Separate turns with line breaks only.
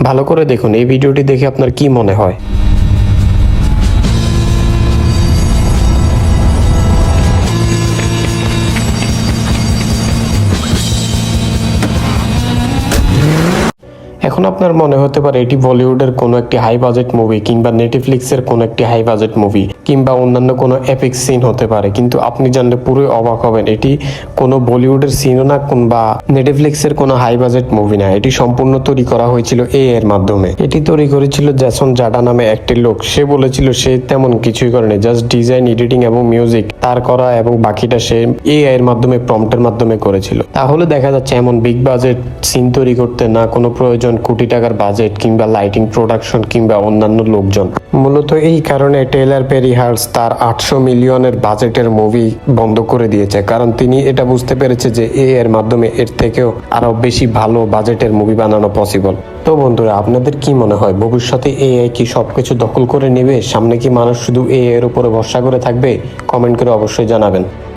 ভালো করে দেখুন, এই ভিডিওটি দেখে আপনার কি মনে হয়। এখন আপনার মনে হতে পারে এটি বলিউডের কোনো একটি হাই বাজেট মুভি কিংবা নেটফ্লিক্সের কোনো একটি হাই বাজেট মুভি কিংবা অন্যান্য কোনো এপিক সিন হতে পারে, কিন্তু আপনি জানলে পুরোই অবাক হবেন। এটি কোনো বলিউডের সিনও না কিংবা নেটফ্লিক্সের কোনো হাই বাজেট মুভি না। এটি সম্পূর্ণ তৈরি করা হয়েছিল এআই এর মাধ্যমে। এটি তৈরি করেছিল জ্যাসন জাডা নামে একটি লোক। সে বলেছিল সে তেমন কিছুই করেনি, জাস্ট ডিজাইন, এডিটিং এবং মিউজিক তার করা, এবং বাকিটা সে এআই এর মাধ্যমে, প্রম্পটের মাধ্যমে করেছিল। তাহলে দেখা যাচ্ছে এমন বিগ বাজেট সিন তৈরি করতে না কোনো প্রয়োজন কোটি টাকার বাজেট কিংবা লাইটিং, প্রোডাকশন কিংবা অন্যান্য লোকজন। মূলত এই কারণে টেইলার পেরি হার্টস তার 800 মিলিয়নের বাজেটের মুভি বন্ধ করে দিয়েছে, কারণ তিনি এটা বুঝতে পেরেছে যে এআই এর মাধ্যমে এর থেকেও আরো বেশি ভালো বাজেটের মুভি বানানো পসিবল। তো বন্ধুরা, আপনাদের কি মনে হয় ভবিষ্যতে এআই কি সবকিছু দখল করে নেবে? সামনে কি মানুষ শুধু এআই এর উপরে ভরসা করে থাকবে? কমেন্ট করে অবশ্যই জানাবেন।